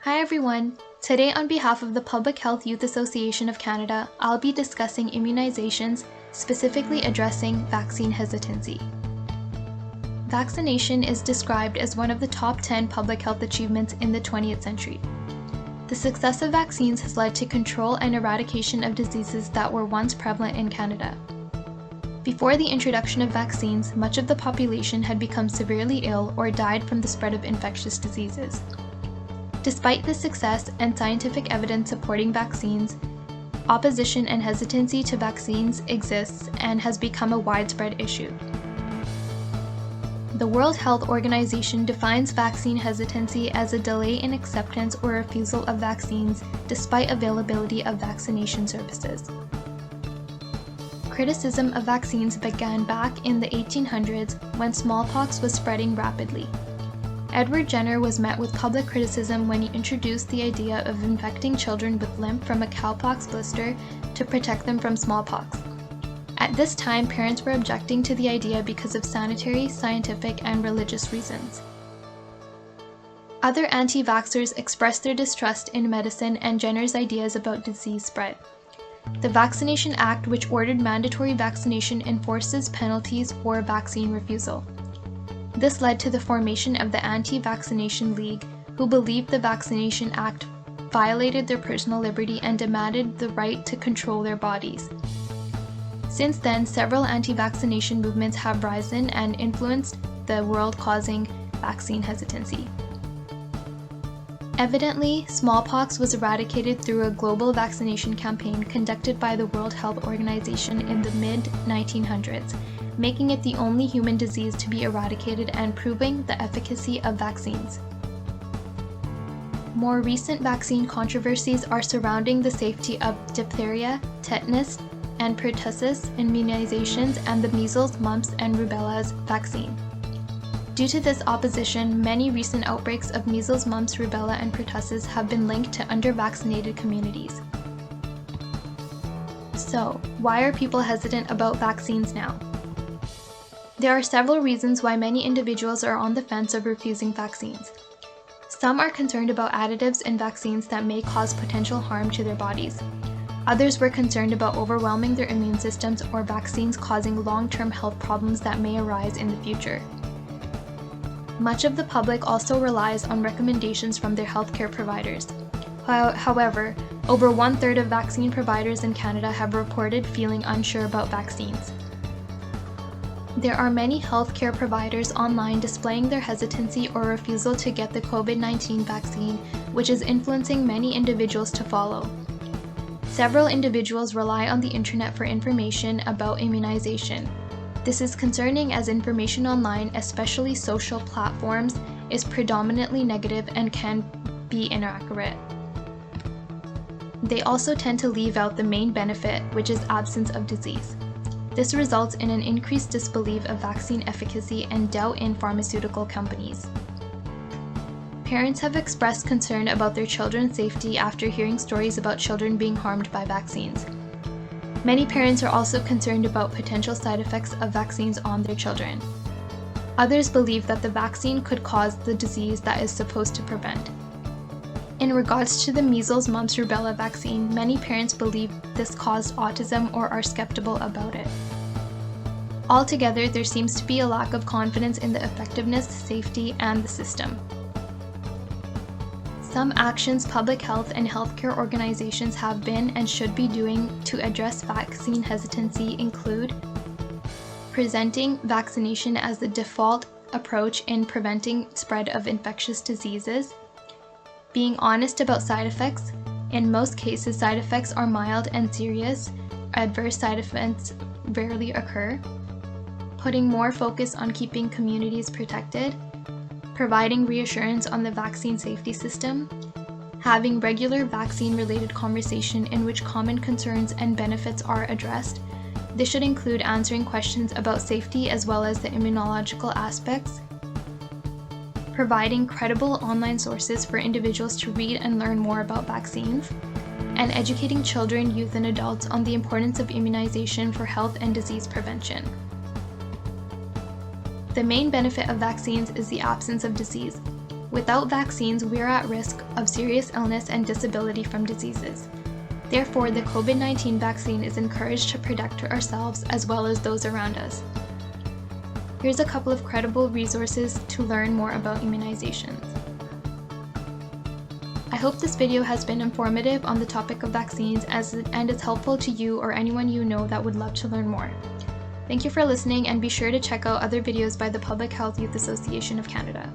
Hi everyone! Today on behalf of the Public Health Youth Association of Canada, I'll be discussing immunizations, specifically addressing vaccine hesitancy. Vaccination is described as one of the top 10 public health achievements in the 20th century. The success of vaccines has led to control and eradication of diseases that were once prevalent in Canada. Before the introduction of vaccines, much of the population had become severely ill or died from the spread of infectious diseases. Despite this success and scientific evidence supporting vaccines, opposition and hesitancy to vaccines exists and has become a widespread issue. The World Health Organization defines vaccine hesitancy as a delay in acceptance or refusal of vaccines despite availability of vaccination services. Criticism of vaccines began back in the 1800s when smallpox was spreading rapidly. Edward Jenner was met with public criticism when he introduced the idea of infecting children with lymph from a cowpox blister to protect them from smallpox. At this time, parents were objecting to the idea because of sanitary, scientific, and religious reasons. Other anti-vaxxers expressed their distrust in medicine and Jenner's ideas about disease spread. The Vaccination Act, which ordered mandatory vaccination, enforces penalties for vaccine refusal. This led to the formation of the Anti-Vaccination League, who believed the Vaccination Act violated their personal liberty and demanded the right to control their bodies. Since then, several anti-vaccination movements have risen and influenced the world, causing vaccine hesitancy. Evidently, smallpox was eradicated through a global vaccination campaign conducted by the World Health Organization in the mid-1900s, making it the only human disease to be eradicated and proving the efficacy of vaccines. More recent vaccine controversies are surrounding the safety of diphtheria, tetanus, and pertussis immunizations and the measles, mumps, and rubella vaccine. Due to this opposition, many recent outbreaks of measles, mumps, rubella, and pertussis have been linked to under-vaccinated communities. So, why are people hesitant about vaccines now? There are several reasons why many individuals are on the fence of refusing vaccines. Some are concerned about additives in vaccines that may cause potential harm to their bodies. Others were concerned about overwhelming their immune systems or vaccines causing long-term health problems that may arise in the future. Much of the public also relies on recommendations from their healthcare providers. However, over 1/3 of vaccine providers in Canada have reported feeling unsure about vaccines. There are many healthcare providers online displaying their hesitancy or refusal to get the COVID-19 vaccine, which is influencing many individuals to follow. Several individuals rely on the internet for information about immunization. This is concerning as information online, especially social platforms, is predominantly negative and can be inaccurate. They also tend to leave out the main benefit, which is absence of disease. This results in an increased disbelief of vaccine efficacy and doubt in pharmaceutical companies. Parents have expressed concern about their children's safety after hearing stories about children being harmed by vaccines. Many parents are also concerned about potential side effects of vaccines on their children. Others believe that the vaccine could cause the disease that is supposed to prevent. In regards to the measles, mumps, rubella vaccine, many parents believe this caused autism or are skeptical about it. Altogether, there seems to be a lack of confidence in the effectiveness, safety, and the system. Some actions public health and healthcare organizations have been and should be doing to address vaccine hesitancy include presenting vaccination as the default approach in preventing spread of infectious diseases, being honest about side effects. In most cases, side effects are mild and serious. Adverse side effects rarely occur. Putting more focus on keeping communities protected. Providing reassurance on the vaccine safety system. Having regular vaccine-related conversation in which common concerns and benefits are addressed. This should include answering questions about safety as well as the immunological aspects. Providing credible online sources for individuals to read and learn more about vaccines, and educating children, youth, and adults on the importance of immunization for health and disease prevention. The main benefit of vaccines is the absence of disease. Without vaccines, we are at risk of serious illness and disability from diseases. Therefore, the COVID-19 vaccine is encouraged to protect ourselves as well as those around us. Here's a couple of credible resources to learn more about immunizations. I hope this video has been informative on the topic of vaccines and is helpful to you or anyone you know that would love to learn more. Thank you for listening, and be sure to check out other videos by the Public Health Youth Association of Canada.